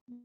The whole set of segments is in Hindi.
कोई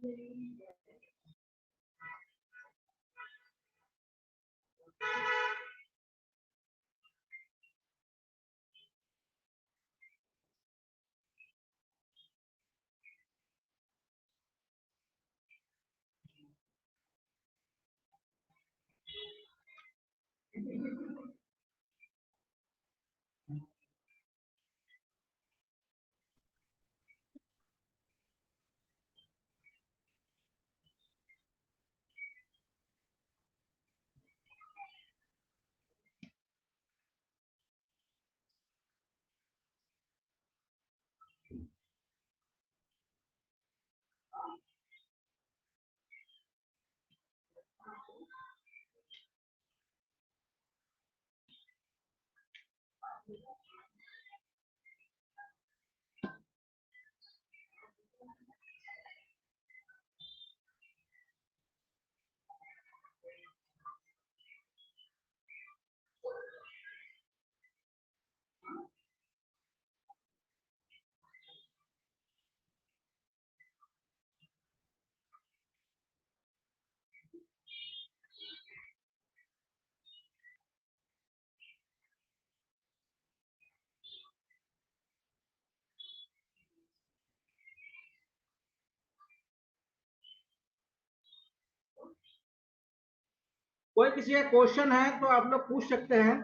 किसी का क्वेश्चन है तो आप लोग पूछ सकते हैं।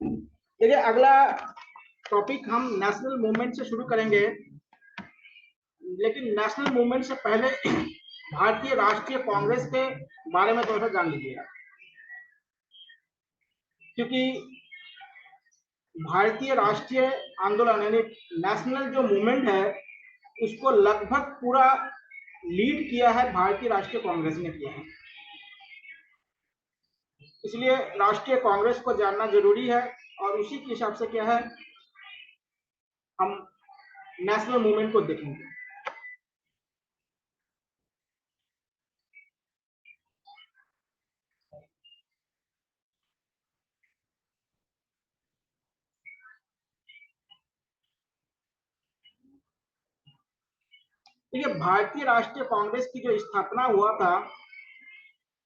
देखिए, अगला टॉपिक हम नेशनल मूवमेंट से शुरू करेंगे, लेकिन नेशनल मूवमेंट से पहले भारतीय राष्ट्रीय कांग्रेस के बारे में थोड़ा सा जान लीजिएगा, क्योंकि भारतीय राष्ट्रीय आंदोलन यानी नेशनल जो मूवमेंट है उसको लगभग पूरा लीड किया है भारतीय राष्ट्रीय कांग्रेस ने किया है। इसलिए राष्ट्रीय कांग्रेस को जानना जरूरी है और उसी के हिसाब से क्या है हम नेशनल मूवमेंट को देखेंगे। देखिए, भारतीय राष्ट्रीय कांग्रेस की जो स्थापना हुआ था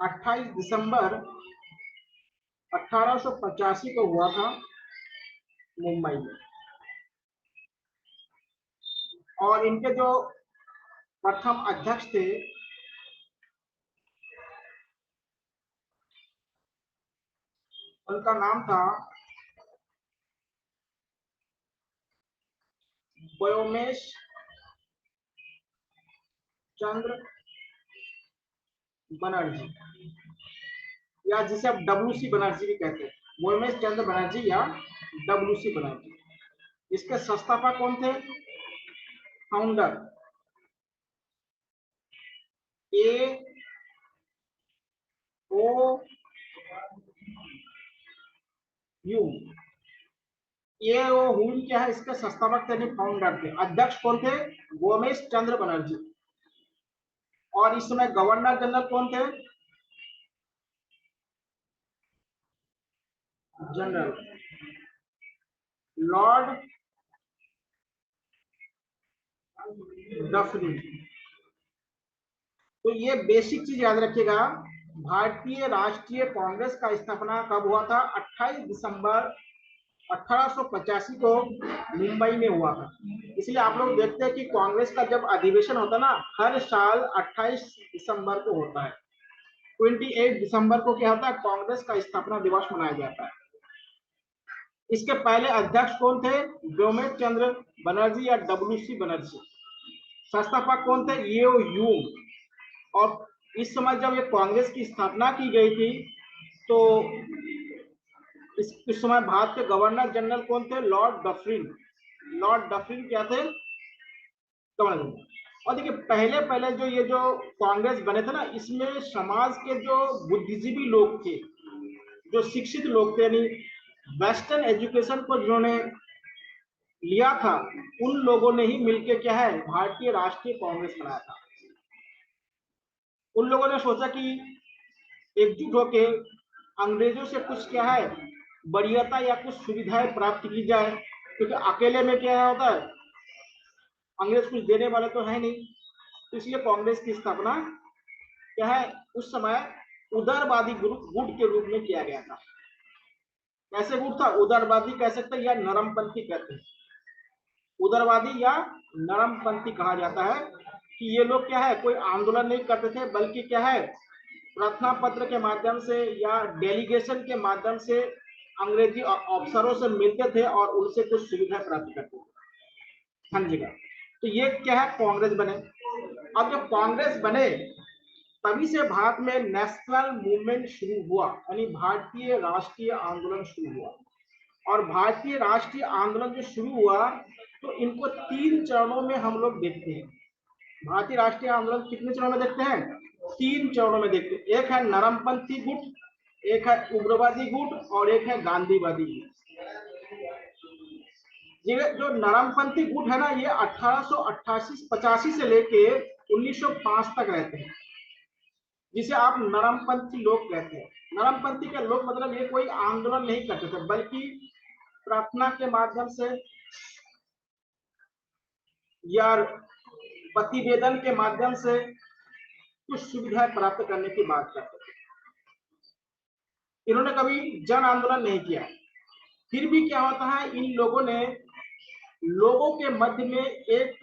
28 दिसंबर 1885 को हुआ था मुंबई में, और इनके जो प्रथम अध्यक्ष थे उनका नाम था व्योमेश चंद्र बनर्जी, या जिसे आप डब्ल्यूसी बनर्जी भी कहते हैं, व्योमेश चंद्र बनर्जी या डब्ल्यूसी बनर्जी। इसके संस्थापक कौन थे? फाउंडर ए ओ यू, ये वो हुन क्या है, इसके संस्थापक थे, फाउंडर थे। अध्यक्ष कौन थे? व्योमेश चंद्र बनर्जी। और इस समय गवर्नर जनरल कौन थे? General Lord Dufferin. तो ये बेसिक चीज याद रखिएगा, भारतीय राष्ट्रीय कांग्रेस का स्थापना कब हुआ था? 28 दिसंबर 1885 को मुंबई में हुआ था। इसलिए आप लोग देखते हैं कि कांग्रेस का जब अधिवेशन होता है ना, हर साल 28 दिसंबर को होता है। 28 दिसंबर को क्या होता है? कांग्रेस का स्थापना दिवस मनाया जाता है। इसके पहले अध्यक्ष कौन थे? व्योमेश चंद्र बनर्जी या डब्ल्यूसी बनर्जी। संस्थापक कौन थे? ये यूम। और इस समय जब ये कांग्रेस की स्थापना की गई थी तो इस समय भारत के गवर्नर जनरल कौन थे? Lord Dufferin. लॉर्ड डफरिन क्या थे? Governor general. और देखिए, पहले पहले जो ये जो कांग्रेस बने थे ना, इसमें समाज के जो बुद्धिजीवी लोग थे, जो शिक्षित लोग थे, यानी वेस्टर्न एजुकेशन को जिन्होंने लिया था, उन लोगों ने ही मिलकर क्या है भारतीय राष्ट्रीय कांग्रेस बनाया था। उन लोगों ने सोचा कि एकजुट होकर अंग्रेजों से कुछ क्या है वरीयता या कुछ सुविधाएं प्राप्त की जाए, क्योंकि अकेले में क्या होता है, अंग्रेज कुछ देने वाले तो है नहीं, तो इसलिए कांग्रेस की स्थापना क्या है उस समय उदारवादी गुट के रूप में किया गया था। कैसे गुट था, उदारवादी कह सकते हैं या नरमपंथी कहते हैं। उदारवादी या नरमपंथी कहा जाता है कि ये लोग क्या है कोई आंदोलन नहीं करते थे, बल्कि क्या है प्रार्थना पत्र के माध्यम से या डेलीगेशन के माध्यम से अंग्रेजी अफसरों से मिलते थे और उनसे कुछ सुविधा प्राप्त करते थे। हाँ जी का, तो ये क्या है कांग्रेस बने। अब जब कांग्रेस बने तभी से भारत में नेशनल मूवमेंट शुरू हुआ, यानी भारतीय राष्ट्रीय आंदोलन शुरू हुआ। और भारतीय राष्ट्रीय आंदोलन जो शुरू हुआ तो इनको 3 चरणों में हम लोग देखते हैं। भारतीय राष्ट्रीय आंदोलन कितने चरणों में देखते हैं, 3 चरणों में देखते हैं। एक है नरमपंथी गुट, एक है उग्रवादी गुट और एक है गांधीवादी गुट। ये जो नरमपंथी गुट है ना, ये 1888-85 से लेके 1905 तक रहते हैं, जिसे आप नरमपंथी लोग कहते हैं। नरमपंथी के लोग मतलब ये कोई आंदोलन नहीं करते थे, बल्कि प्रार्थना के माध्यम से या प्रतिवेदन के माध्यम से कुछ सुविधाएं प्राप्त करने की बात करते थे। इन्होंने कभी जन आंदोलन नहीं किया। फिर भी क्या होता है, इन लोगों ने लोगों के मध्य में एक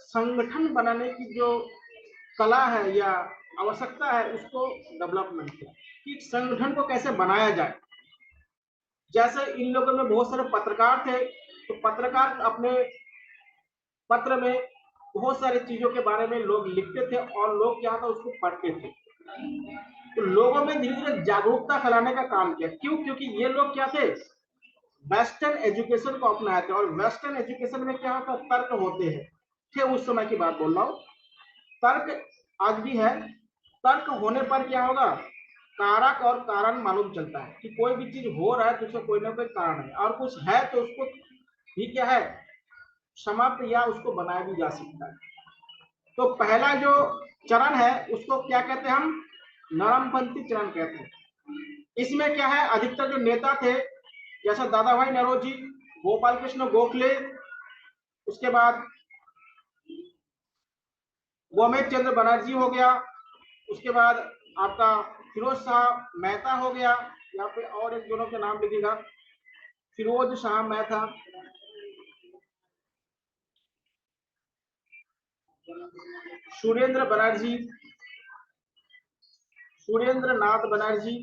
संगठन बनाने की जो कला है या आवश्यकता है उसको डेवलपमेंट किया कि संगठन को कैसे बनाया जाए। जैसे इन लोगों में बहुत सारे पत्रकार थे, तो पत्रकार अपने पत्र में बहुत सारी चीजों के बारे में लोग लिखते थे और लोग क्या था उसको पढ़ते थे। तो लोगों में धीरे धीरे जागरूकता फैलाने का काम किया। क्यों, क्योंकि ये लोग क्या थे, वेस्टर्न एजुकेशन को अपनाए थे। और वेस्टर्न एजुकेशन में क्या होता है, तर्क होते हैं, थे उस समय की बात बोल रहा हूँ, तर्क आज भी है। तर्क होने पर क्या होगा, कारक और कारण मालूम चलता है कि कोई भी चीज हो रहा है तो उसका कोई ना कोई कारण है, और कुछ है तो उसको भी क्या है समाप्त या उसको बनाया भी जा सकता है। तो पहला जो चरण है उसको क्या कहते हैं हम, नरमपंथी चरण कहते हैं। इसमें क्या है, अधिकतर जो नेता थे जैसा दादा भाई नौरोजी, गोपाल कृष्ण गोखले, उसके बाद गोमेद चंद्र बनर्जी हो गया, उसके बाद आपका फिरोज शाह मेहता हो गया, यहाँ पे और एक दोनों के नाम लिखिएगा, फिरोज शाह मेहता, सुरेंद्र बनर्जी, सुरेंद्र नाथ बनर्जी।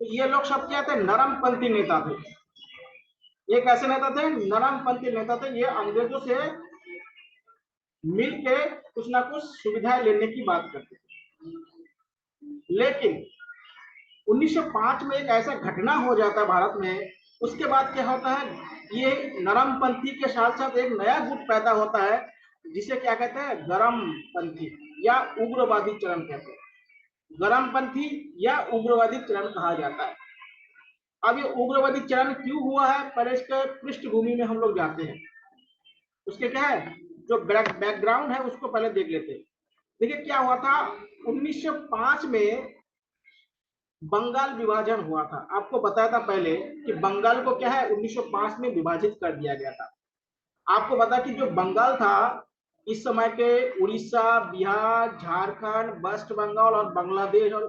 तो ये लोग सब क्या थे, नरमपंथी नेता थे। ये कैसे नेता थे, नरमपंथी नेता थे। ये अंग्रेजों से मिल के कुछ ना कुछ सुविधाएं लेने की बात करते थे। लेकिन 1905 में एक ऐसा घटना हो जाता है भारत में, उसके बाद क्या होता है, ये नरमपंथी के साथ साथ एक नया गुट पैदा होता है जिसे क्या कहते हैं, गरमपंथी या उग्रवादी चरण कहते हैं। गरमपंथी या उग्रवादी चरण कहा जाता है। अब ये उग्रवादी चरण क्यों हुआ है, पहले इसके पृष्ठभूमि में हम लोग जाते हैं। उसके क्या है जो बैकग्राउंड है उसको पहले देख लेते हैं। देखिए क्या हुआ था, 1905 में बंगाल विभाजन हुआ था। आपको बताया था पहले कि बंगाल को क्या है 1905 में विभाजित कर दिया गया था। आपको बता कि जो बंगाल था इस समय के उड़ीसा, बिहार, झारखंड, वेस्ट बंगाल और बांग्लादेश और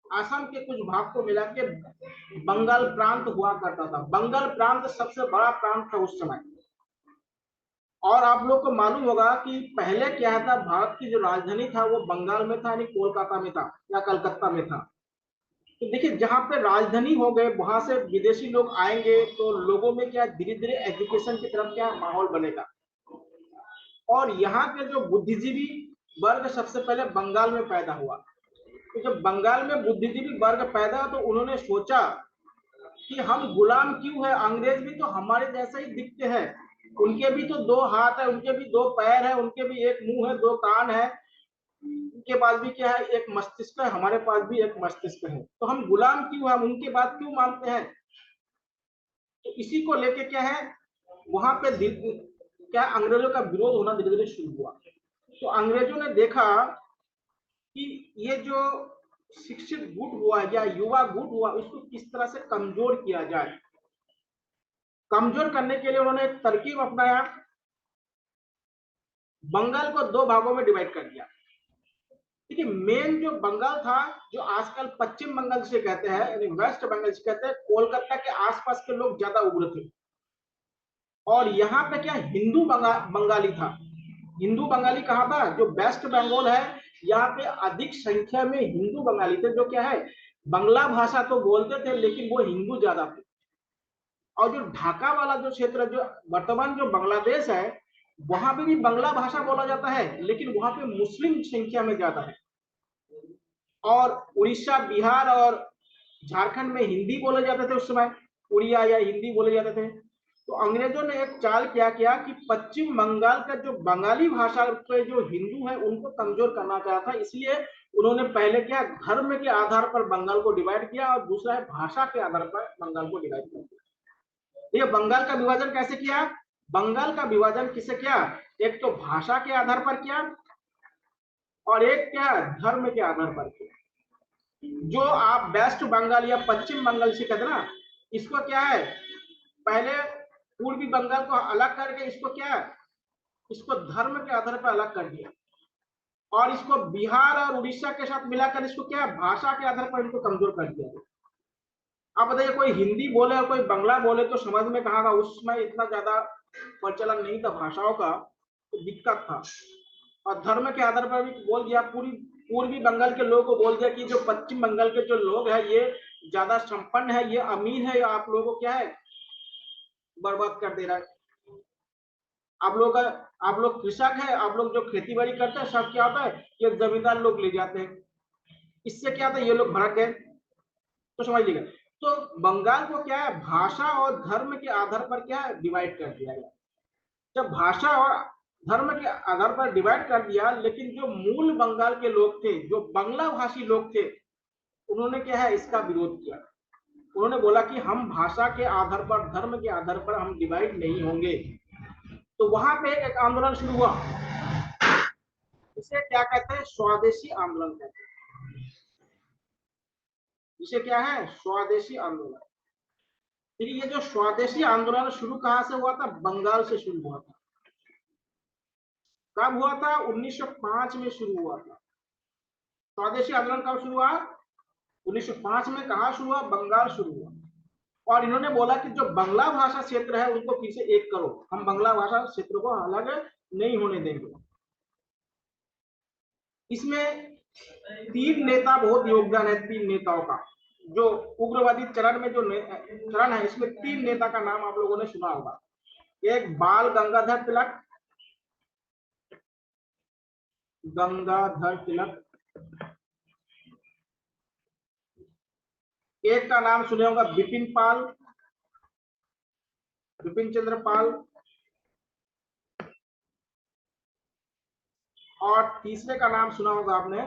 असम के कुछ भाग को मिला के बंगाल प्रांत हुआ करता था। बंगाल प्रांत सबसे बड़ा प्रांत था उस समय। और आप लोग को मालूम होगा कि पहले क्या था, भारत की जो राजधानी था वो बंगाल में था, यानी कोलकाता में था या कलकत्ता में था। तो देखिए जहां पे राजधानी हो गए वहां से विदेशी लोग आएंगे तो लोगों में क्या धीरे धीरे एजुकेशन की तरफ क्या माहौल बनेगा। और यहाँ के जो बुद्धिजीवी वर्ग सबसे पहले बंगाल में पैदा हुआ। तो जब बंगाल में बुद्धिजीवी वर्ग पैदा तो उन्होंने सोचा कि हम गुलाम क्यों है, अंग्रेज भी तो हमारे जैसे ही दिखते हैं, उनके भी तो 2 हाथ है, उनके भी 2 पैर है, उनके भी एक मुंह है, 2 कान है, उनके पास भी क्या है एक मस्तिष्क है, हमारे पास भी एक मस्तिष्क है, तो हम गुलाम क्यों, हम उनकी बात क्यों मानते हैं। तो इसी को लेके क्या है वहां पे क्या अंग्रेजों का विरोध होना धीरे धीरे शुरू हुआ। तो अंग्रेजों ने देखा कि ये जो शिक्षित गुट हुआ या युवा गुट हुआ उसको किस तरह से कमजोर किया जाए। कमजोर करने के लिए उन्होंने एक तरकीब अपनाया, बंगाल को दो भागों में डिवाइड कर दिया। देखिए मेन जो बंगाल था, जो आजकल पश्चिम बंगाल से कहते हैं, यानी वेस्ट बंगाल से कहते हैं, कोलकाता के आसपास के लोग ज्यादा उग्र थे। और यहाँ पे क्या हिंदू बंगाली था। हिंदू बंगाली कहाँ था? जो वेस्ट बंगाल है, यहाँ पे अधिक संख्या में हिंदू बंगाली थे, जो क्या है बांग्ला भाषा तो बोलते थे लेकिन वो हिंदू ज्यादा थे। और जो ढाका वाला जो क्षेत्र, जो वर्तमान जो बांग्लादेश है, वहां पे भी बांग्ला भाषा बोला जाता है लेकिन वहां पे मुस्लिम संख्या में ज्यादा है। और उड़ीसा, बिहार और झारखंड में हिंदी बोले जाते थे उस समय, उड़िया या हिंदी बोले जाते थे। तो अंग्रेजों ने एक चाल क्या किया कि पश्चिम बंगाल का जो बंगाली भाषा के जो हिंदू है उनको कमजोर करना चाहा था। इसलिए उन्होंने पहले क्या धर्म के आधार पर बंगाल को डिवाइड किया और दूसरा है भाषा के आधार पर बंगाल को डिवाइड किया। ये बंगाल का विभाजन कैसे किया? बंगाल का विभाजन किसे किया? एक तो भाषा के आधार पर किया और एक क्या धर्म के आधार पर किया। जो आप वेस्ट बंगाल या पश्चिम बंगाल से कहते ना, इसको क्या है पहले पूर्वी बंगाल को अलग करके इसको क्या है, इसको धर्म के आधार पर अलग कर दिया और इसको बिहार और उड़ीसा के साथ मिलाकर इसको क्या है भाषा के आधार पर इनको कमजोर कर दिया। आप बताइए कोई हिंदी बोले और कोई बांग्ला बोले तो समझ में कहाँ था? उसमें इतना ज्यादा प्रचलन नहीं था भाषाओं का, तो दिक्कत था। और धर्म के आधार पर भी बोल दिया, पूर्वी बंगाल के लोगों को बोल दिया कि जो पश्चिम बंगाल के जो लोग हैं ये ज्यादा संपन्न है, ये अमीर है, आप लोगों को क्या है बर्बाद कर दे रहा है। आप लोग कृषक है, आप लोग जो खेती बाड़ी करते हैं, सब क्या होता है ये जमींदार लोग ले जाते हैं। इससे क्या होता है ये लोग भड़क गए। तो समझ लीजिएगा, तो बंगाल को क्या है भाषा और धर्म के आधार पर क्या है डिवाइड कर दिया गया। जब भाषा और धर्म के आधार पर डिवाइड कर दिया, लेकिन जो मूल बंगाल के लोग थे, जो बांग्ला भाषी लोग थे, उन्होंने क्या है इसका विरोध किया। उन्होंने बोला कि हम भाषा के आधार पर, धर्म के आधार पर हम डिवाइड नहीं होंगे। तो वहां पे एक आंदोलन शुरू हुआ, इसे क्या कहते हैं स्वदेशी आंदोलन कहते हैं। इसे क्या है स्वदेशी आंदोलन। देखिए ये जो स्वदेशी आंदोलन शुरू कहां से हुआ था? बंगाल से शुरू हुआ था। कब हुआ था? 1905 में शुरू हुआ था। स्वदेशी आंदोलन कब शुरू हुआ? 1905 में। कहा शुरू हुआ? बंगाल शुरू हुआ। और इन्होंने बोला कि जो बांग्ला भाषा क्षेत्र है उनको फिर से एक करो, हम बांग्ला भाषा क्षेत्र को अलग नहीं होने देंगे। इसमें तीन नेता बहुत योगदान है, तीन नेताओं का। जो उग्रवादी चरण में जो चरण है, इसमें तीन नेता का नाम आप लोगों ने सुना होगा। एक बाल गंगाधर तिलक, एक का नाम सुने होगा बिपिन पाल, बिपिन चंद्र पाल, और तीसरे का नाम सुना होगा आपने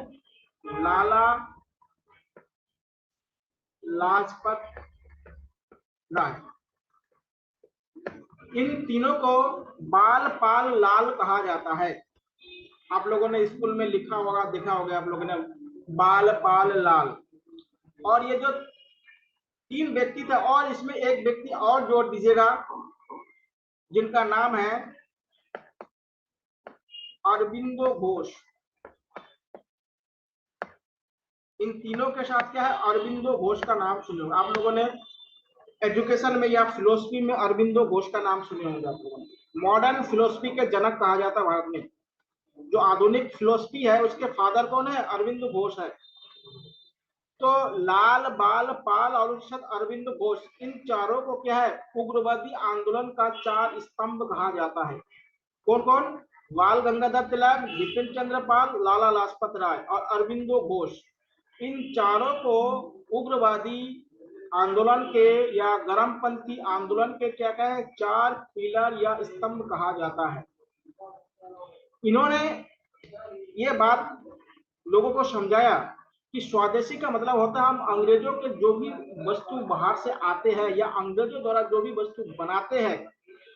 लाला लाजपत राय। इन तीनों को बाल पाल लाल कहा जाता है। आप लोगों ने स्कूल में लिखा होगा, देखा होगा आप लोगों ने बाल पाल लाल। और ये जो तीन व्यक्ति थे, और इसमें एक व्यक्ति और जोड़ दीजिएगा जिनका नाम है अरबिंदो घोष। इन तीनों के साथ क्या है अरबिंदो घोष का नाम सुने आप लोगों ने एजुकेशन में या फिलोसफी में अरबिंदो घोष का नाम सुने होंगे आप लोगों ने। मॉडर्न फिलोसफी के जनक कहा जाता है भारत में। जो आधुनिक फिलोसफी है उसके फादर कौन है? अरविंद घोष है। तो लाल, बाल, पाल और अरविंद घोष, इन चारों को क्या है उग्रवादी आंदोलन का चार स्तंभ कहा जाता है। कौन कौन? बाल गंगाधर तिलक, बिपिन चंद्र पाल, लाला लाजपत राय और अरविंदो घोष। इन चारों को उग्रवादी आंदोलन के या गरमपंथी आंदोलन के क्या कहे चार पिलर या स्तंभ कहा जाता है। इन्होंने ये बात लोगों को समझाया कि स्वदेशी का मतलब होता है हम अंग्रेजों के जो भी वस्तु बाहर से आते हैं या अंग्रेजों द्वारा जो भी वस्तु बनाते हैं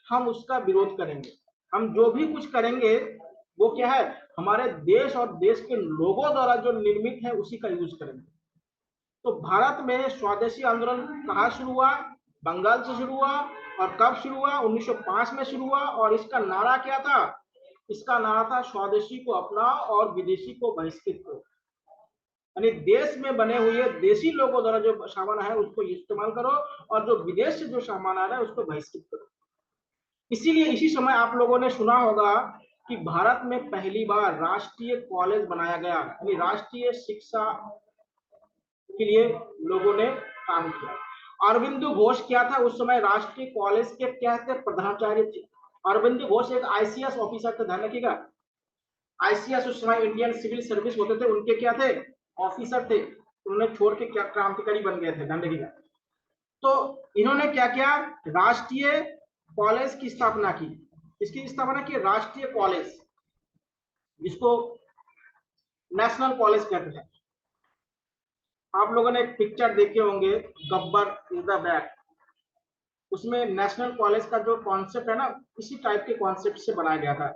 हम उसका विरोध करेंगे। हम जो भी कुछ करेंगे वो क्या है हमारे देश और देश के लोगों द्वारा जो निर्मित है उसी का यूज करेंगे। तो भारत में स्वदेशी आंदोलन कहाँ शुरू हुआ? बंगाल से शुरू हुआ। और कब शुरू हुआ? 1905 में शुरू हुआ। और इसका नारा क्या था? इसका नारा था स्वदेशी को अपनाओ और विदेशी को बहिष्कृत करो। यानी देश में बने हुए देशी लोगों द्वारा जो सामान है उसको इस्तेमाल करो और जो विदेश से जो सामान आ रहा है उसको बहिष्कृत करो। इसीलिए इसी समय आप लोगों ने सुना होगा कि भारत में पहली बार राष्ट्रीय कॉलेज बनाया गया, यानी राष्ट्रीय शिक्षा के लिए लोगों ने काम किया। अरविंदो घोष क्या था उस समय? राष्ट्रीय कॉलेज के क्या थे? प्रधानाचार्य थे। अरविंदो घोष एक आईसीएस ऑफिसर थे, ध्यान रखिएगा। आईसीएस उस समय इंडियन सिविल सर्विस होते थे, उनके क्या थे? ऑफिसर थे। उन्होंने छोड़ के क्या क्रांतिकारी बन गए थे, ध्यान रखिएगा। तो इन्होंने क्या किया? राष्ट्रीय कॉलेज की स्थापना की। इसकी स्थापना की राष्ट्रीय कॉलेज, जिसको नेशनल कॉलेज कहते हैं। आप लोगों ने एक पिक्चर देखे होंगे, गब्बर इज द बैक। उसमें नेशनल कॉलेज का जो कॉन्सेप्ट है ना, इसी टाइप के कॉन्सेप्ट से बनाया गया था।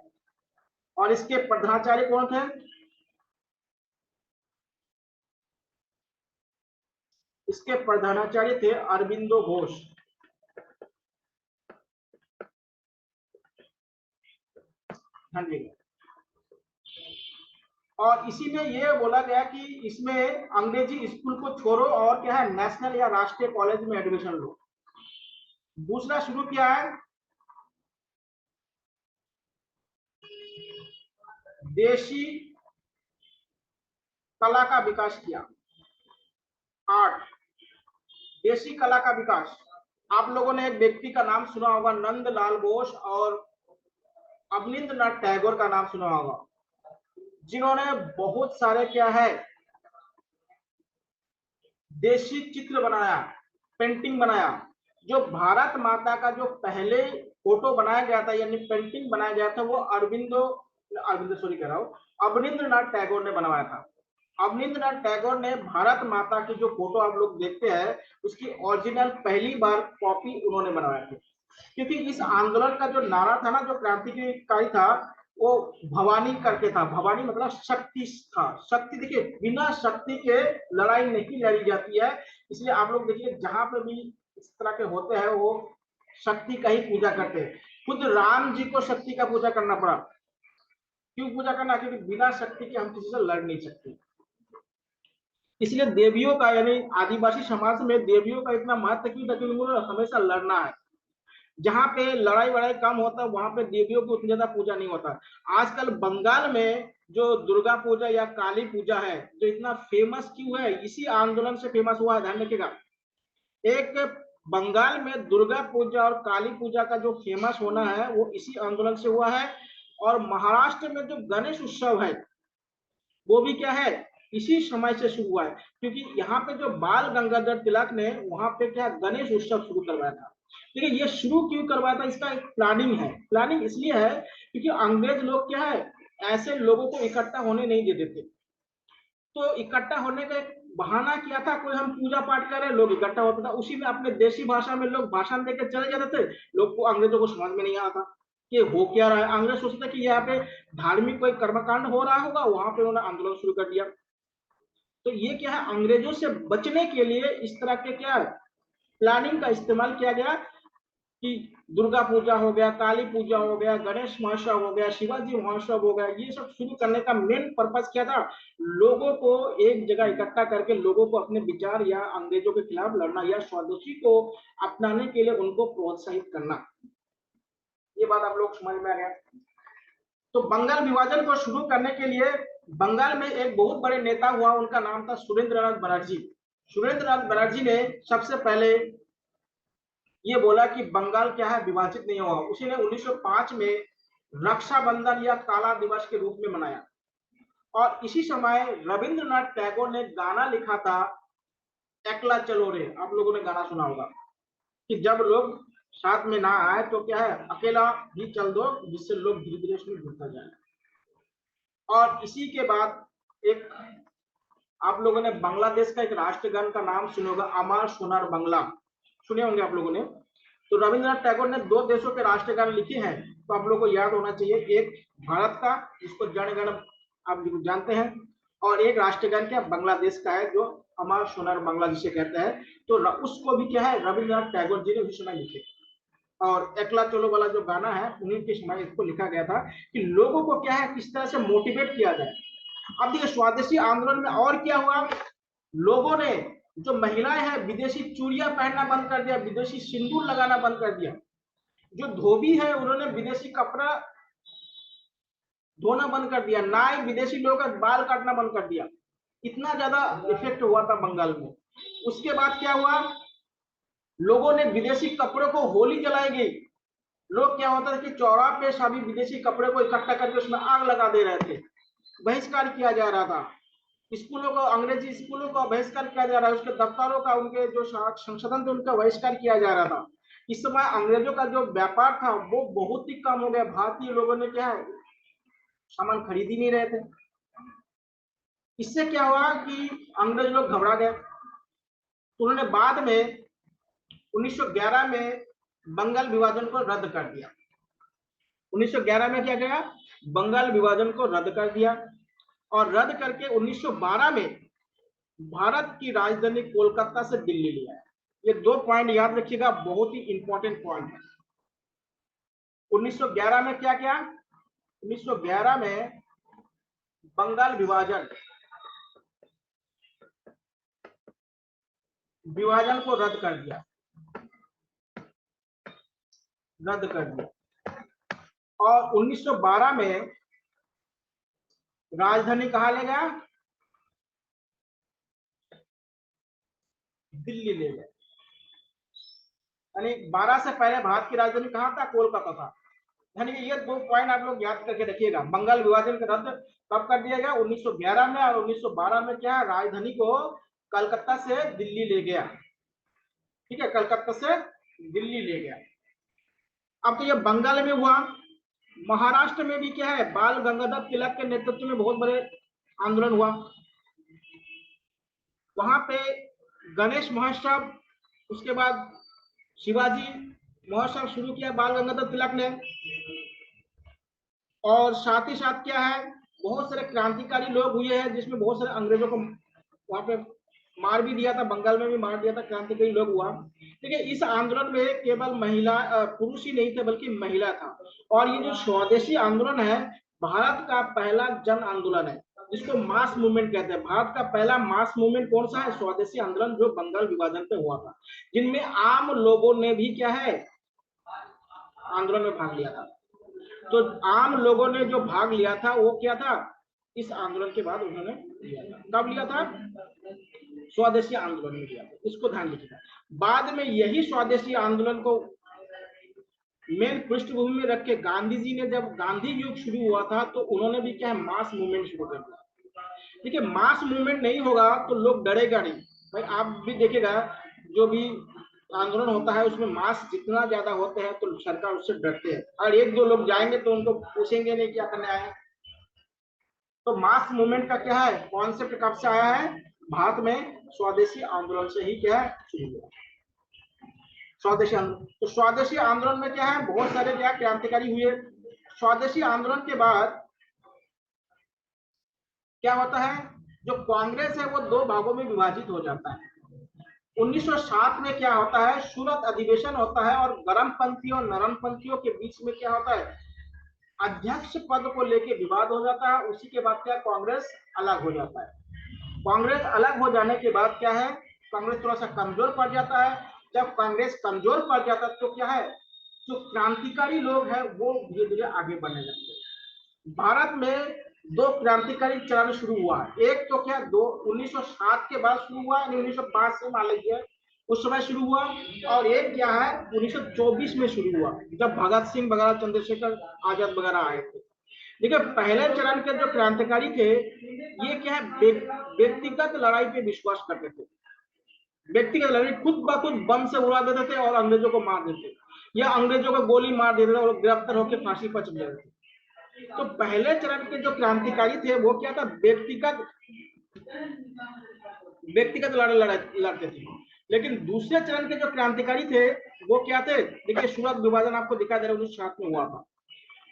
और इसके प्रधानाचार्य कौन थे? इसके प्रधानाचार्य थे अरविंदो घोष। हाँ जी। और इसी में यह बोला गया कि इसमें अंग्रेजी स्कूल को छोड़ो और क्या है, नेशनल या राष्ट्रीय कॉलेज में एडमिशन लो। दूसरा शुरू किया है देशी कला का विकास किया। आर्ट, देशी कला का विकास। आप लोगों ने एक व्यक्ति का नाम सुना होगा, नंदलाल बोस, और अवनींद्रनाथ टैगोर का नाम सुना होगा, जिन्होंने बहुत सारे क्या है देशी चित्र बनाया, पेंटिंग बनाया। जो भारत माता का जो पहले फोटो बनाया गया था यानी पेंटिंग बनाया गया था, वो अवनींद्रनाथ टैगोर ने बनवाया था। अवनींद्रनाथ टैगोर ने भारत माता की जो फोटो आप लोग देखते हैं उसकी ओरिजिनल पहली बार कॉपी उन्होंने बनवाया था। क्योंकि इस आंदोलन का जो नारा था ना, जो क्रांतिकारी था, वो भवानी करके था। भवानी मतलब शक्ति था। शक्ति, देखिए बिना शक्ति के लड़ाई नहीं लड़ी जाती है। इसलिए आप लोग देखिए जहां पे भी इस तरह के होते हैं वो शक्ति का ही पूजा करते हैं। खुद राम जी को शक्ति का पूजा करना पड़ा। क्यों पूजा करना? क्योंकि बिना शक्ति के हम किसी से लड़ नहीं सकते। इसलिए देवियों का, यानी आदिवासी समाज में देवियों का इतना महत्व क्यों था? क्योंकि उन्होंने हमेशा लड़ना है। जहां पे लड़ाई वड़ाई कम होता है वहां पे देवियों की उतनी ज्यादा पूजा नहीं होता। आजकल बंगाल में जो दुर्गा पूजा या काली पूजा है, जो इतना फेमस क्यों है? इसी आंदोलन से फेमस हुआ है, ध्यान रखिएगा। एक बंगाल में दुर्गा पूजा और काली पूजा का जो फेमस होना है वो इसी आंदोलन से हुआ है। और महाराष्ट्र में जो गणेश उत्सव है वो भी क्या है, इसी समय से शुरू हुआ है। क्योंकि यहाँ पे जो बाल गंगाधर तिलक ने वहां पे क्या गणेश उत्सव शुरू करवाया था। देखिए ये शुरू क्यों करवाया था, इसका एक प्लानिंग है। प्लानिंग इसलिए है क्योंकि अंग्रेज लोग क्या है, ऐसे लोगों को इकट्ठा होने नहीं देते थे। तो इकट्ठा होने का एक बहाना किया था, कोई हम पूजा पाठ कर रहे हैं, लोग इकट्ठा होता था, उसी में अपने देशी भाषा में लोग भाषण देकर चले जाते थे। लोग को, अंग्रेजों को समझ में नहीं आता कि हो क्या रहा है। अंग्रेज सोचते कि यहाँ पे धार्मिक कोई कर्मकांड हो रहा होगा, वहां पे उन्होंने आंदोलन शुरू कर दिया। तो ये क्या है, अंग्रेजों से बचने के लिए इस तरह के क्या प्लानिंग का इस्तेमाल किया गया कि दुर्गा पूजा हो गया, काली पूजा हो गया, गणेश महोत्सव हो गया, शिवाजी महोत्सव हो गया, ये सब शुरू करने का मेन पर्पस क्या था? लोगों को एक जगह इकट्ठा करके लोगों को अपने विचार या अंग्रेजों के खिलाफ लड़ना या स्वदेशी को अपनाने के लिए उनको प्रोत्साहित करना। ये बात आप लोग समझ में आ गया। तो बंगाल विभाजन को शुरू करने के लिए बंगाल में एक बहुत बड़े नेता हुआ, उनका नाम था सुरेंद्रनाथ बनर्जी। सुरेंद्रनाथ बनर्जी ने सबसे पहले ये बोला कि बंगाल क्या है, विभाजित नहीं होगा। उसी ने 1905 में रक्षाबंधन या काला दिवस के रूप में मनाया। और इसी समय रविंद्रनाथ टैगोर ने गाना लिखा था, एकला चलो रे। आप लोगों ने गाना सुना होगा कि जब लोग साथ में ना आए तो क्या है, अकेला भी चल दो, जिससे लोग धीरे धीरे उसमें जुड़ता जाए। और इसी के बाद एक आप लोगों ने बांग्लादेश का एक राष्ट्रगान का नाम सुना होगा, अमर सोनार बांग्ला, सुने होंगे आप लोगों ने। तो रविंद्रनाथ टैगोर ने दो देशों के राष्ट्रगान लिखे हैं, तो आप लोगों को याद होना चाहिए। एक भारत का, जिसको जन गण आप जानते हैं, और एक राष्ट्रगान क्या बांग्लादेश का है, जो अमर सोनार बांग्ला जिसे कहते हैं। तो उसको भी क्या है, रविंद्रनाथ टैगोर जी ने उस समय लिखे। और एकला चलो वाला जो गाना है उन्हीं के समय इसको लिखा गया था कि लोगों को क्या है किस तरह से मोटिवेट किया जाए। अब देखिए स्वदेशी आंदोलन में और क्या हुआ, लोगों ने जो महिलाएं हैं विदेशी चूड़ियां पहनना बंद कर दिया, विदेशी सिंदूर लगाना बंद कर दिया, जो धोबी है उन्होंने विदेशी कपड़ा धोना बंद कर दिया, नाई विदेशी लोगों का बाल काटना बंद कर दिया। इतना ज्यादा इफेक्ट हुआ था बंगाल में। उसके बाद क्या हुआ, लोगों ने विदेशी कपड़ों को होली जलाई गई। लोग क्या होता था कि चौराहे पे सभी विदेशी कपड़े को इकट्ठा करके उसमें आग लगा दे रहे थे, बहिष्कार किया जा रहा था। स्कूलों को, अंग्रेजी स्कूलों का बहिष्कार किया जा रहा है, उसके दफ्तरों का, उनके जो संशोधन थे उनका बहिष्कार किया जा रहा था। इस समय अंग्रेजों का जो व्यापार था वो बहुत ही कम हो गया। भारतीय लोगों ने क्या है सामान खरीद ही नहीं रहे थे। इससे क्या हुआ कि अंग्रेज लोग घबरा गए। तो उन्होंने बाद में 1911 में बंगाल विभाजन को रद्द कर दिया। 1911 में क्या किया, बंगाल विभाजन को रद्द कर दिया और रद्द करके 1912 में भारत की राजधानी कोलकाता से दिल्ली ले आया। ये दो पॉइंट याद रखिएगा, बहुत ही इंपॉर्टेंट पॉइंट है। 1911 में क्या किया, 1911 में बंगाल विभाजन को रद्द कर दिया, और 1912 में राजधानी कहाँ ले गया, दिल्ली ले गया। यानी 12 से पहले भारत की राजधानी कहाँ था, कोलकाता था। यानी ये दो पॉइंट आप लोग याद करके रखिएगा। बंगाल विभाजन का रद्द कब कर दिया गया, 1911 में, और 1912 में क्या है, राजधानी को कलकत्ता से दिल्ली ले गया। ठीक है, कलकत्ता से दिल्ली ले गया। अब तो ये बंगाल में हुआ। महाराष्ट्र में भी क्या है, बाल गंगाधर तिलक के नेतृत्व में बहुत बड़े आंदोलन हुआ। वहां पे गणेश महोत्सव, उसके बाद शिवाजी महोत्सव शुरू किया बाल गंगाधर तिलक ने। और साथ ही साथ क्या है, बहुत सारे क्रांतिकारी लोग हुए हैं जिसमें बहुत सारे अंग्रेजों को वहां पे मार भी दिया था, बंगाल में भी मार दिया था, क्रांतिकारी लोग हुआ। ठीक है, इस आंदोलन में केवल महिला पुरुष ही नहीं थे बल्कि महिला था। और ये जो स्वदेशी आंदोलन है भारत का पहला जन आंदोलन है जिसको मास मूवमेंट कहते हैं। भारत का पहला मास मूवमेंट कौन सा है, स्वदेशी आंदोलन, जो बंगाल विभाजन पे हुआ था, जिनमें आम लोगों ने भी क्या है आंदोलन में भाग लिया था। तो आम लोगों ने जो भाग लिया था वो क्या था, इस आंदोलन के बाद उन्होंने लिया था। कब लिया था, स्वदेशी आंदोलन में लिया था, इसको ध्यान रखिएगा। बाद में यही स्वदेशी आंदोलन को मेन पृष्ठभूमि में रख के गांधी जी ने, जब गांधी युग शुरू हुआ था तो उन्होंने भी क्या है मास मूवमेंट शुरू कर दिया। ठीक है, मास मूवमेंट नहीं होगा तो लोग डरेगा नहीं। भाई आप भी देखिएगा, जो भी आंदोलन होता है उसमें मास जितना ज्यादा होते हैं तो सरकार उससे डरते हैं, और एक दो लोग जाएंगे तो उनको पूछेंगे नहीं क्या करने आए। तो मास मूवमेंट का क्या है कॉन्सेप्ट, कब से आया है, भारत में स्वदेशी आंदोलन से ही क्या है शुरू हुआ, स्वदेशी आंदोलन। तो स्वदेशी आंदोलन में क्या है, बहुत सारे क्या क्रांतिकारी हुए। स्वदेशी आंदोलन के बाद क्या होता है, जो कांग्रेस है वो दो भागों में विभाजित हो जाता है। 1907 में क्या होता है, सूरत अधिवेशन होता है, और गर्मपंथियों और नरमपंथियों के बीच में क्या होता है, अध्यक्ष पद को लेकर विवाद हो जाता है। उसी के बाद क्या, कांग्रेस अलग हो जाता है। कांग्रेस अलग हो जाने के बाद क्या है, कांग्रेस थोड़ा सा कमजोर पड़ जाता है। जब कांग्रेस कमजोर पड़ जाता है तो क्या है, जो क्रांतिकारी लोग हैं वो धीरे धीरे आगे बढ़ने लगते हैं। भारत में दो क्रांतिकारी चरण शुरू हुआ। एक तो क्या, 1907 के बाद शुरू हुआ, 1905 से मान लीजिए उस समय शुरू हुआ। और एक क्या है 1924 में शुरू हुआ, जब भगत सिंह वगैरह, चंद्रशेखर आजाद वगैरह आए थे। देखिए, पहले चरण के जो क्रांतिकारी थे ये क्या है, व्यक्तिगत लड़ाई पे विश्वास करते थे। व्यक्तिगत लड़ाई, खुद ब खुद बम से उड़ा देते थे और अंग्रेजों को मार देते, या अंग्रेजों को गोली मार देते थे और गिरफ्तार होकर फांसी पर चले जाते थे। तो पहले चरण के जो क्रांतिकारी थे वो क्या था, व्यक्तिगत लड़ाई लड़ते थे। लेकिन दूसरे चरण के जो क्रांतिकारी थे वो क्या थे, देखिए सूरत विभाजन आपको दिखा दे रहा है 1907 में हुआ था।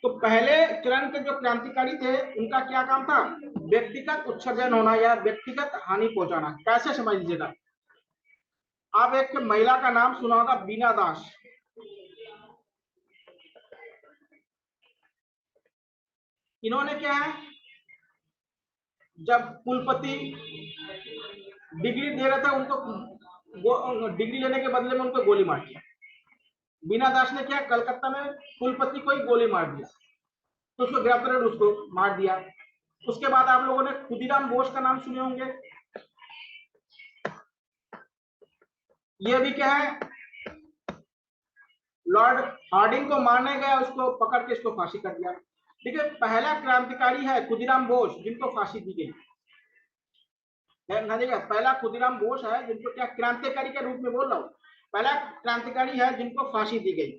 तो पहले चरण के जो क्रांतिकारी थे उनका क्या काम था, व्यक्तिगत उत्सर्जन होना या व्यक्तिगत हानि पहुंचाना। कैसे समझ लीजिएगा, आप एक महिला का नाम सुना होगा, बीना दास। इन्होंने क्या है, जब कुलपति डिग्री दे रहा था उनको डिग्री लेने के बदले में उनको गोली मार दिया। बीना दास ने क्या, कलकत्ता में कुलपति को ही गोली मार दिया, तो उसको गिरफ्तार कर उसको मार दिया। उसके बाद आप लोगों ने खुदीराम बोस का नाम सुने होंगे। ये भी क्या है, लॉर्ड हार्डिंग को मारने गया, उसको पकड़ के इसको फांसी कर दिया। देखिए, पहला क्रांतिकारी है खुदीराम बोस जिनको फांसी दी गई है। पहला खुदीराम बोस है जिनको क्या, क्रांतिकारी के रूप में बोल रहा हूँ, पहला क्रांतिकारी है जिनको फांसी दी गई।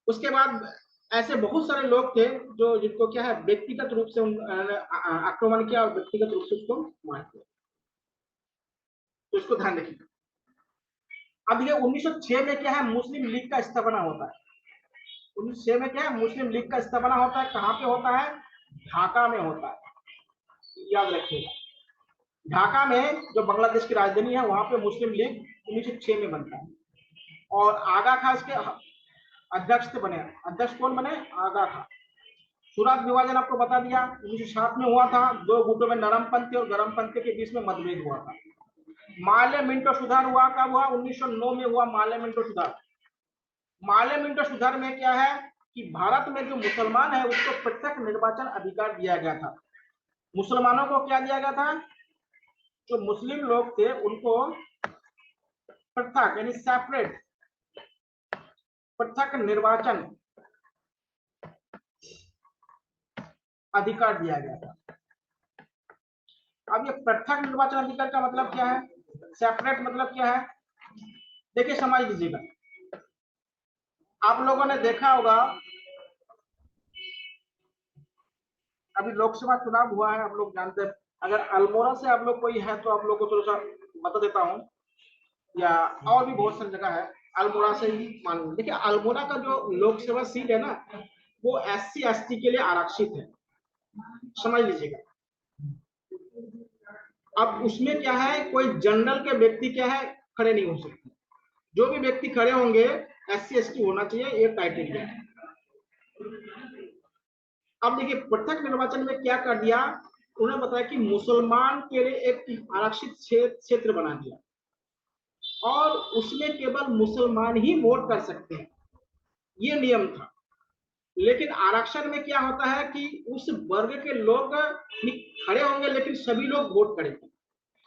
उसके बाद ऐसे बहुत सारे लोग थे जो जिनको क्या है, व्यक्तिगत रूप से आक्रमण किया और व्यक्तिगत रूप से उसको मार दिया। तो इसको ध्यान रखिए। अब ये 1906 में क्या है, मुस्लिम लीग का स्थापना होता है। 1906 में क्या है, मुस्लिम लीग का स्थापना होता है। कहाँ पे होता है, ढाका में होता है, याद रखिएगा। ढाका में जो बांग्लादेश की राजधानी है, वहां पे मुस्लिम लीग 1906 में बनता है। और आगा खां इसके अध्यक्ष बने। अध्यक्ष कौन बने, आगा खां। सूरत विभाजन आपको बता दिया, 1907 में हुआ था। दो गुटों में नरमपंथी और गरमपंथी के बीच में मतभेद हुआ था। माले मिंटो सुधार हुआ, कब हुआ, 1909 में हुआ माले मिंटो सुधार। माले मिंटो सुधार में क्या है कि भारत में जो मुसलमान है उसको प्रत्यक्ष निर्वाचन अधिकार दिया गया था। मुसलमानों को क्या दिया गया था, जो मुस्लिम लोग थे उनको पृथक यानी सेपरेट पृथक निर्वाचन अधिकार दिया गया था। अब ये पृथक निर्वाचन अधिकार का मतलब क्या है, सेपरेट मतलब क्या है, देखिए समझ लीजिएगा। आप लोगों ने देखा होगा, अभी लोकसभा चुनाव हुआ है, आप लोग जानते हैं। अगर अल्मोड़ा से आप लोग कोई है तो आप लोग को थोड़ा सा बता देता हूँ, या और भी बहुत सारी जगह है, अल्मोड़ा से ही मान लो। देखिए, अल्मोड़ा का जो लोकसभा सीट है ना, वो SC ST के लिए आरक्षित है, समझ लीजिएगा। अब उसमें क्या है, कोई जनरल के व्यक्ति क्या है, खड़े नहीं हो सकते। जो भी व्यक्ति खड़े होंगे SC ST होना चाहिए, ये क्राइटेरिया है। अब देखिए, पृथक निर्वाचन में क्या कर दिया, उन्होंने बताया कि मुसलमान के लिए एक आरक्षित क्षेत्र बना दिया और उसमें केवल मुसलमान ही वोट कर सकते हैं, ये नियम था। लेकिन आरक्षण में क्या होता है कि उस वर्ग के लोग खड़े होंगे लेकिन सभी लोग वोट करेंगे।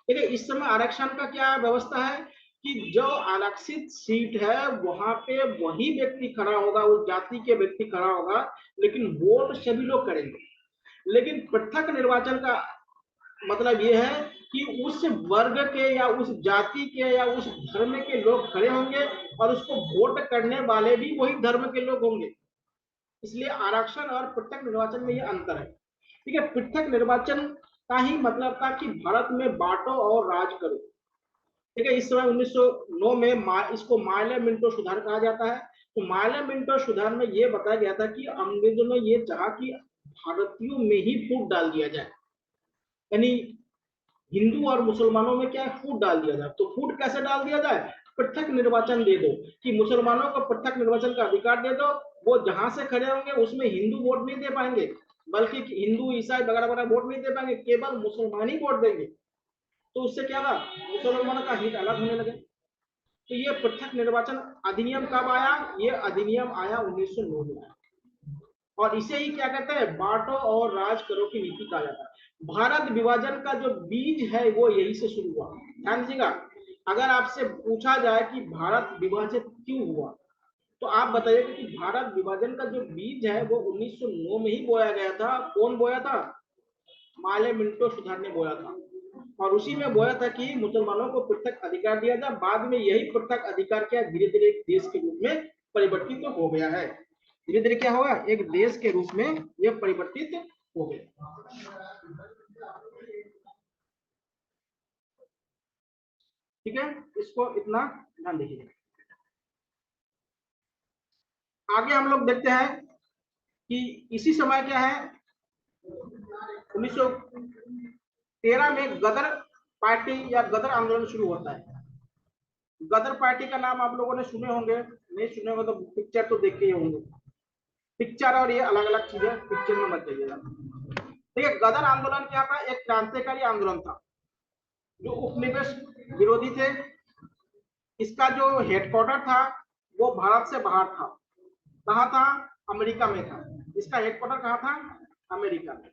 देखिए, इस समय आरक्षण का क्या व्यवस्था है कि जो आरक्षित सीट है वहां पे वही व्यक्ति खड़ा होगा, उस जाति के व्यक्ति खड़ा होगा, लेकिन वोट सभी लोग करेंगे। लेकिन पृथक निर्वाचन का मतलब यह है कि उस वर्ग के या उस जाति के या उस धर्म के लोग खड़े होंगे और उसको वोट करने वाले भी वही धर्म के लोग होंगे। इसलिए आरक्षण और पृथक निर्वाचन में यह अंतर है। ठीक है, पृथक निर्वाचन का ही मतलब था कि भारत में बांटो और राज करो। ठीक है, इस समय 1909 में इसको माले मिंटो सुधार कहा जाता है। तो माले मिंटो सुधार में यह बताया गया था कि अंग्रेजों ने यह चाहा कि भारतीयों में ही फूट डाल दिया जाए, यानी हिंदू और मुसलमानों में क्या फूट डाल दिया जाए। तो फूट कैसे डाल दिया जाए, पृथक निर्वाचन दे दो, कि मुसलमानों को पृथक निर्वाचन का अधिकार दे दो। वो जहां से खड़े होंगे उसमें हिंदू वोट नहीं दे पाएंगे, बल्कि हिंदू ईसाई वगैरह वगैरह वोट नहीं दे पाएंगे, केवल मुसलमान ही वोट देंगे। तो उससे क्या होगा, मुसलमानों का हित अलग होने लगे। तो ये पृथक निर्वाचन अधिनियम कब आया, ये अधिनियम आया 1909 में, और इसे ही क्या कहते हैं, बांटो और राज करो की नीति कहा जाता है। भारत विभाजन का जो बीज है वो यही से शुरू हुआ। ध्यान दीजिएगा, अगर आपसे पूछा जाए कि भारत विभाजित क्यों हुआ, तो आप बताइए कि भारत विभाजन का जो बीज है वो 1909 में ही बोया गया था। कौन बोया था, माले मिंटो सुधार ने बोया था, और उसी में बोया था कि मुसलमानों को पृथक अधिकार दिया जाए। बाद में यही पृथक अधिकार क्या धीरे धीरे एक देश के रूप में परिवर्तित तो हो गया है। धीरे धीरे क्या होगा, एक देश के रूप में यह परिवर्तित हो गया। ठीक है, इसको इतना ध्यान देखिए। आगे हम लोग देखते हैं कि इसी समय क्या है, 1913 में गदर पार्टी या गदर आंदोलन शुरू होता है। गदर पार्टी का नाम आप लोगों ने सुने होंगे, नहीं सुने होंगे तो पिक्चर तो देखे ही होंगे। पिक्चर और ये अलग अलग चीजें पिक्चर में मत जाइएगा। देखिए, गदर आंदोलन क्या था? एक क्रांतिकारी आंदोलन था जो उपनिवेश विरोधी थे। इसका जो हेडक्वार्टर था वो भारत से बाहर था। कहाँ था? अमेरिका में था। इसका हेडक्वार्टर कहाँ था? अमेरिका में।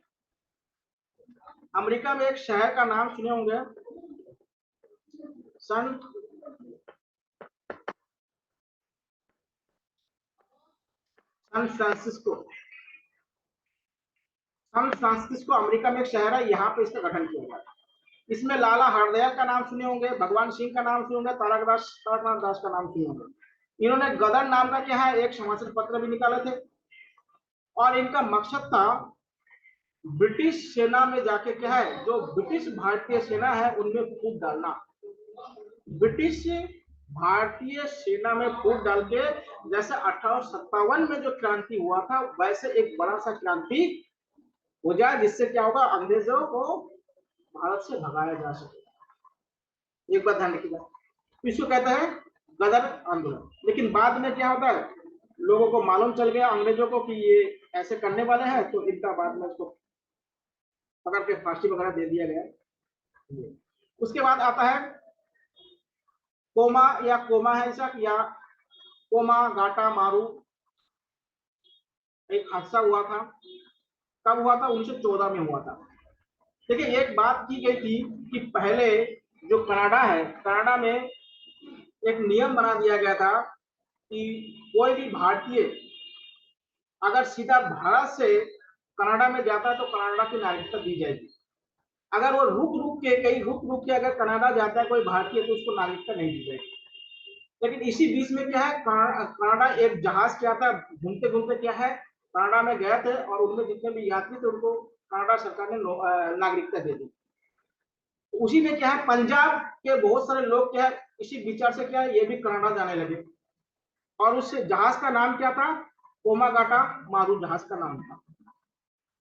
अमेरिका में एक शहर का नाम सुने होंगे, San San Francisco. San Francisco America में एक शहर है, यहाँ पे इसका गठन किया गया। इसमें लाला हरदयाल का नाम सुने होंगे, भगवान सिंह का नाम सुने होंगे, तारकनाथ दास का नाम सुने होंगे। इन्होंने गदर नाम का क्या है एक समर्थन पत्र भी निकाले थे, और इनका मकसद था ब्रिटिश सेना में जाके क्या है, जो ब्रिटिश भारतीय सेना है उनमें फूट डालना। ब्रिटिश भारतीय सेना में फूट डाल के जैसे 1857 में जो क्रांति हुआ था वैसे एक बड़ा सा क्रांति हो जाए, जिससे क्या होगा, अंग्रेजों को भारत से भगाया जा सके। एक बात ध्यान रखिएगा, इसको कहते हैं गदर आंदोलन। लेकिन बाद में क्या होता है, लोगों को मालूम चल गया अंग्रेजों को कि ये ऐसे करने वाले हैं, तो इनका बाद में इसको पकड़ के फांसी वगैरह दे दिया गया। उसके बाद आता है कोमा या कोमा है ऐसा, या कोमा गाटा मारू। एक हादसा हुआ था, कब हुआ था? 1914 में हुआ था। देखिए, एक बात की गई थी कि पहले जो कनाडा है, कनाडा में एक नियम बना दिया गया था कि कोई भी भारतीय अगर सीधा भारत से कनाडा में जाता है तो कनाडा की नागरिकता दी जाएगी। अगर वो रुक रुक के अगर कनाडा जाता है कोई भारतीय तो उसको नागरिकता नहीं दी जाएगी। लेकिन इसी बीच में क्या है, कनाडा एक जहाज क्या था, घूमते घूमते क्या है कनाडा में गए थे, और उनमें जितने भी यात्री थे उनको कनाडा सरकार ने नागरिकता दे दी। उसी में क्या है, पंजाब के बहुत सारे लोग क्या है इसी विचार से क्या है ये भी कनाडा जाने लगे, और उस जहाज का नाम क्या था? कोमागाटा मारू जहाज का नाम था।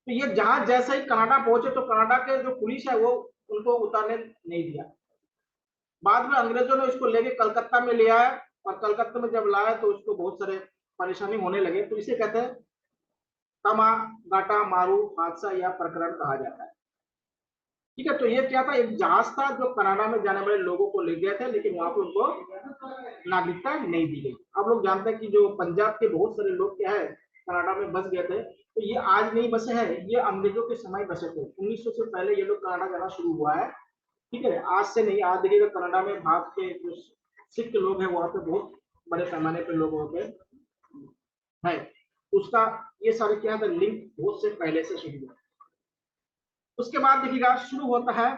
तो ये जहाज जैसे ही कनाडा पहुंचे तो कनाडा के जो पुलिस है वो उनको उतारने नहीं दिया। बाद में अंग्रेजों ने इसको लेके कलकत्ता में ले आया, और कलकत्ता में जब लाया तो उसको बहुत सारे परेशानी होने लगे। तो इसे कहते हैं कामागाटा मारू हादसा या प्रकरण कहा जाता है। ठीक है, तो ये क्या था, एक जहाज था जो कनाडा में जाने वाले लोगों को ले गए थे, लेकिन वहां पर उनको नागरिकता नहीं दी गई। आप लोग जानते हैं कि जो पंजाब के बहुत सारे लोग क्या है कनाडा में बस गए थे, तो ये आज नहीं बसे हैं, ये अंग्रेजों के समय बसे थे। 1900 से पहले ये लोग कनाडा जाना शुरू हुआ है। ठीक है, आज से नहीं। आज देखिएगा कनाडा में भारत के जो सिख लोग हैं वहां पे बहुत बड़े पैमाने पे लोग वहां पे है। उसका ये सारे क्या है लिंक बहुत से पहले से शुरू हुआ। उसके बाद देखिएगा शुरू होता है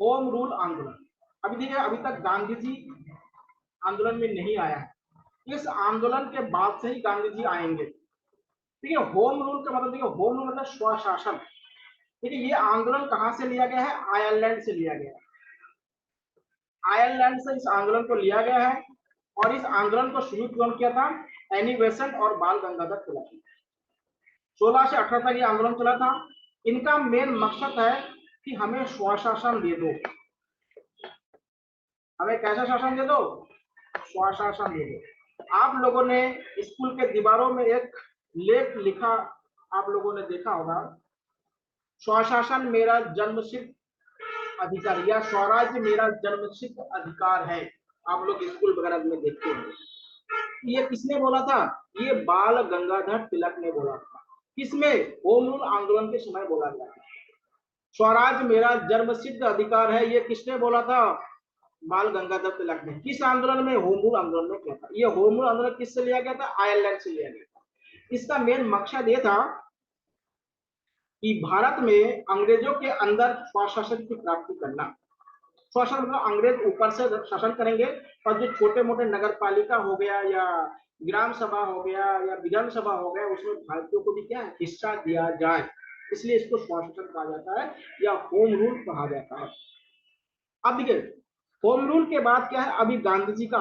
होम रूल आंदोलन। अभी देखिए, अभी तक गांधी जी आंदोलन में नहीं आया है, इस आंदोलन के बाद से ही गांधी जी आएंगे। ठीक है, होम रूल का मतलब देखिए, होम रूल मतलब स्वशासन। ठीक है, ये आंदोलन कहां से लिया गया है? आयरलैंड से लिया गया है। आयरलैंड से इस आंदोलन को लिया गया है, और इस आंदोलन को शुरू कौन किया था? एनी बेसेंट और बाल गंगाधर तिलक। 16 से 18 तक ये आंदोलन चला था। इनका मेन मकसद है कि हमें स्वशासन दे दो, हमें कैसा शासन दे दो? स्वशासन दे दो। आप लोगों ने स्कूल के दीवारों में एक लेख लिखा, आप लोगों ने देखा होगा, स्वशासन मेरा जन्मसिद्ध अधिकार या स्वराज्य मेरा जन्मसिद्ध अधिकार है। आप लोग स्कूल वगैरह में देखते हैं। ये किसने बोला था? ये बाल गंगाधर तिलक ने बोला था। किसमें? होम रूल आंदोलन के समय बोला गया था। स्वराज मेरा जन्मसिद्ध अधिकार है, ये किसने बोला था? बाल गंगाधर तिलक ने। किस आंदोलन में? होम रूल आंदोलन में किया था। ये होम रूल आंदोलन किससे लिया गया था? आयरलैंड से लिया गया था। इसका मेन मकसद ये था कि भारत में अंग्रेजों के अंदर स्वशासन की प्राप्ति करना। शासन मतलब अंग्रेज ऊपर से शासन करेंगे, और जो छोटे मोटे नगर पालिका हो गया या ग्राम सभा हो गया या विधानसभा हो गया, उसमें भारतीयों को भी क्या है हिस्सा दिया जाए, इसलिए इसको स्वशासन कहा जाता है या होम रूल कहा जाता है। अब देखिए, होम रूल के बाद क्या है, अभी गांधी जी का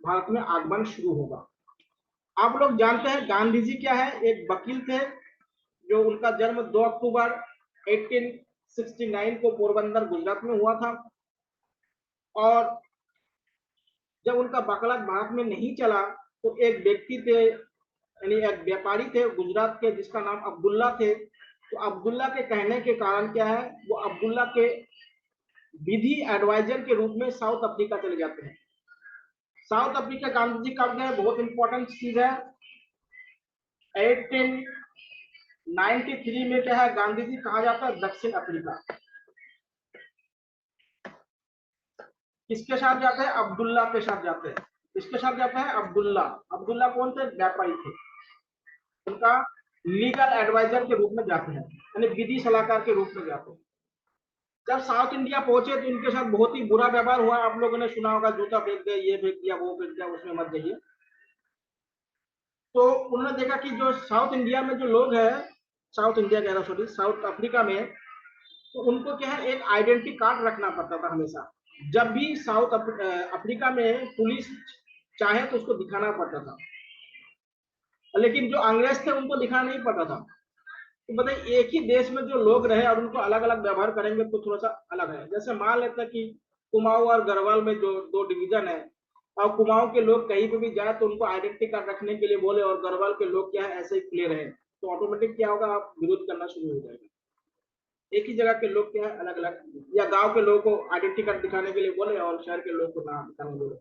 भारत में आगमन शुरू होगा। आप लोग जानते हैं गांधी जी क्या है, एक वकील थे, जो उनका जन्म 2 अक्टूबर 1869 को पोरबंदर गुजरात में हुआ था। और जब उनका वकालत भारत में नहीं चला तो एक व्यक्ति थे यानी एक व्यापारी थे गुजरात के जिसका नाम अब्दुल्ला थे। तो अब्दुल्ला के कहने के कारण क्या है, वो अब्दुल्ला के विधि एडवाइजर के रूप में साउथ अफ्रीका चले जाते हैं। साउथ अफ्रीका गांधी जी कब गए, बहुत इंपॉर्टेंट चीज है। 1893 में क्या है, गांधी जी कहा जाता है दक्षिण अफ्रीका। किसके साथ जाते हैं, अब्दुल्ला के साथ जाते हैं। किसके साथ जाते हैं, अब्दुल्ला। अब्दुल्ला कौन थे, व्यापारी थे। उनका लीगल एडवाइजर के रूप में जाते हैं, यानी विधि सलाहकार के रूप में जाते हैं। जब साउथ इंडिया पहुंचे तो इनके साथ बहुत ही बुरा व्यवहार हुआ। आप लोगों ने सुना होगा, जूता फेंक दिया, ये फेंक दिया, वो फेंक दिया, उसमें मत जाइए। तो उन्होंने देखा कि जो साउथ इंडिया में जो लोग हैं, साउथ इंडिया कह रहा सॉरी, साउथ अफ्रीका में, तो उनको क्या है, एक आइडेंटिटी कार्ड रखना पड़ता था हमेशा। जब भी साउथ अफ्रीका में पुलिस चाहे तो उसको दिखाना पड़ता था, लेकिन जो अंग्रेज थे उनको दिखाना नहीं पड़ता था। तो बताइए, एक ही देश में जो लोग रहे और उनको अलग अलग व्यवहार करेंगे तो थोड़ा सा अलग है। जैसे मान लेते हैं कि कुमाऊं और गढ़वाल में जो दो डिवीजन है, और कुमाऊं के लोग कहीं पे भी जाए तो उनको आइडेंटिटी कार्ड रखने के लिए बोले, और गढ़वाल के लोग क्या है ऐसे ही प्ले रहे, तो ऑटोमेटिक क्या होगा, आप विरोध करना शुरू हो जाएगा। एक ही जगह के लोग क्या है अलग अलग, या गांव के लोगों को आइडेंटिटी कार्ड दिखाने के लिए बोले और शहर के लोग को ना दिखाने बोले,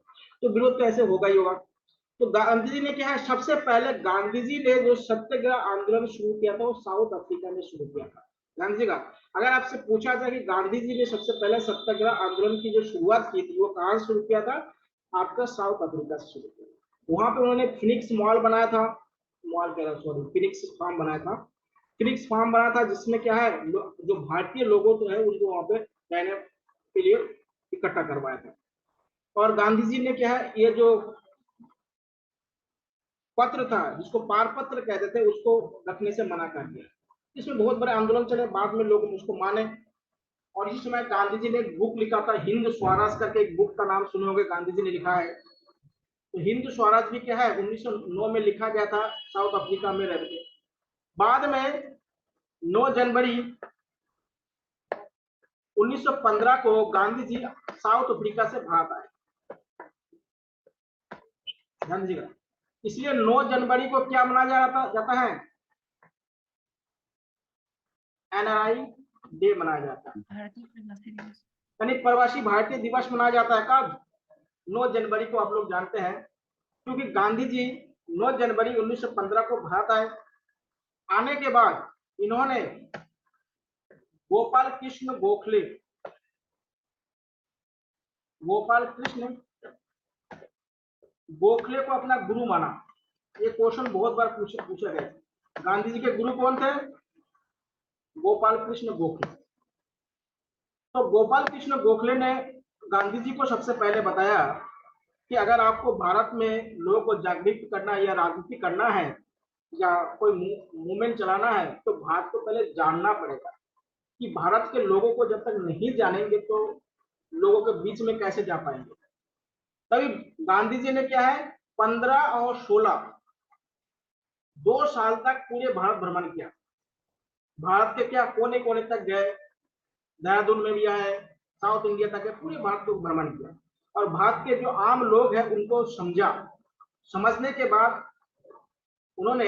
तो विरोध तो ऐसे होगा ही होगा। तो गांधी जी ने क्या है, सबसे पहले गांधी जी ने जो सत्याग्रह आंदोलन शुरू किया था वो साउथ अफ्रीका में शुरू किया था। गांधी जी का, अगर आपसे पूछा जाए कि गांधी जी ने सबसे पहले सत्याग्रह आंदोलन की जो शुरुआत की थी वो कहां से शुरू किया था, आपका साउथ अफ्रीका से शुरू किया। वहां पे उन्होंने फिनिक्स मॉल बनाया था, मॉल कह रहा सॉरी, फिनिक्स फार्म बनाया था। फिनिक्स फार्म बना था जिसमें क्या है, जो भारतीय लोगों तो है उनको वहां पे रहने के लिए इकट्ठा करवाया था। और गांधी जी ने क्या है, ये जो पत्र था जिसको पारपत्र कहते थे उसको रखने से मना कर दिया। इसमें बहुत बड़े आंदोलन चले, बाद में लोग उसको माने। और इस समय गांधी जी ने एक बुक लिखा था, हिंद स्वराज करके, एक बुक का नाम सुने होंगे, गांधी जी ने लिखा है। तो हिंद स्वराज भी क्या है 1909 में लिखा गया था साउथ अफ्रीका में रह के। बाद में 9 जनवरी 1915 को गांधी जी साउथ अफ्रीका से भारत आए, गांधी जी का। इसलिए 9 जनवरी को क्या मनाया जाता है, एनआरआई डे मनाया जाता है, भारतीय प्रवासी दिवस, यानी प्रवासी भारतीय दिवस मनाया जाता है। कब, 9 जनवरी को। आप लोग जानते हैं क्योंकि गांधी जी 9 जनवरी 1915 को भारत आए। आने के बाद इन्होंने गोपाल कृष्ण गोखले, गोपाल कृष्ण गोखले को अपना गुरु माना। ये क्वेश्चन बहुत बार पूछा गया। गांधी जी के गुरु कौन थे, गोपाल कृष्ण गोखले। तो गोपाल कृष्ण गोखले ने गांधी जी को सबसे पहले बताया कि अगर आपको भारत में लोगों को जागृत करना है या राजनीति करना है या कोई मूवमेंट चलाना है, तो भारत को पहले जानना पड़ेगा। कि भारत के लोगों को जब तक नहीं जानेंगे तो लोगों के बीच में कैसे जा पाएंगे। तभी गांधी जी ने क्या है, 15 और 16 2 साल तक पूरे भारत भ्रमण किया। भारत के क्या कोने कोने तक गए, देहरादून में भी आए, साउथ इंडिया तक पूरे भारत को भ्रमण किया। और भारत के जो आम लोग हैं उनको समझा। समझने के बाद उन्होंने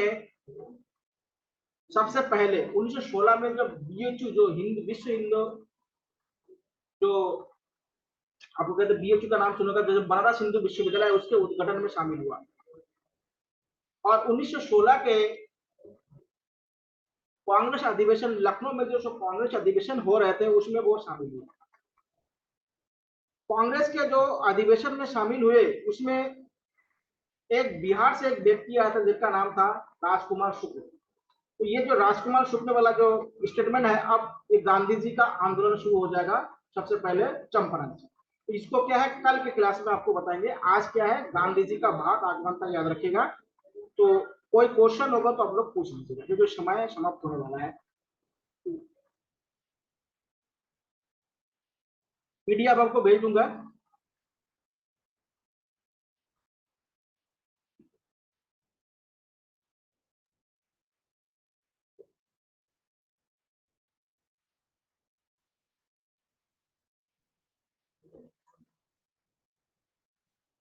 सबसे पहले 1916 में जब बीएचयू, जो हिंद विश्व हिंदू, जो आपको कहते हैं बीएचयू का नाम सुनोगा, जो बनारस हिंदू विश्वविद्यालय, उसके उद्घाटन में शामिल हुआ। और 1916 के कांग्रेस अधिवेशन, लखनऊ में जो कांग्रेस अधिवेशन हो रहे थे उसमें वो शामिल हुआ। कांग्रेस के जो अधिवेशन में शामिल हुए उसमें एक बिहार से एक व्यक्ति आया था जिसका नाम था राजकुमार शुक्ल। तो ये जो राजकुमार शुक्ल वाला जो स्टेटमेंट है, अब ये गांधी जी का आंदोलन शुरू हो जाएगा सबसे पहले चंपारण से। तो इसको क्या है, कल के क्लास में आपको बताएंगे। आज क्या है, गांधी जी का भारत आगमन तक याद रखिएगा। तो कोई क्वेश्चन होगा तो आप लोग पूछ लीजिएगा क्योंकि समय समाप्त होने वाला है। पीडीएफ आपको भेज दूंगा।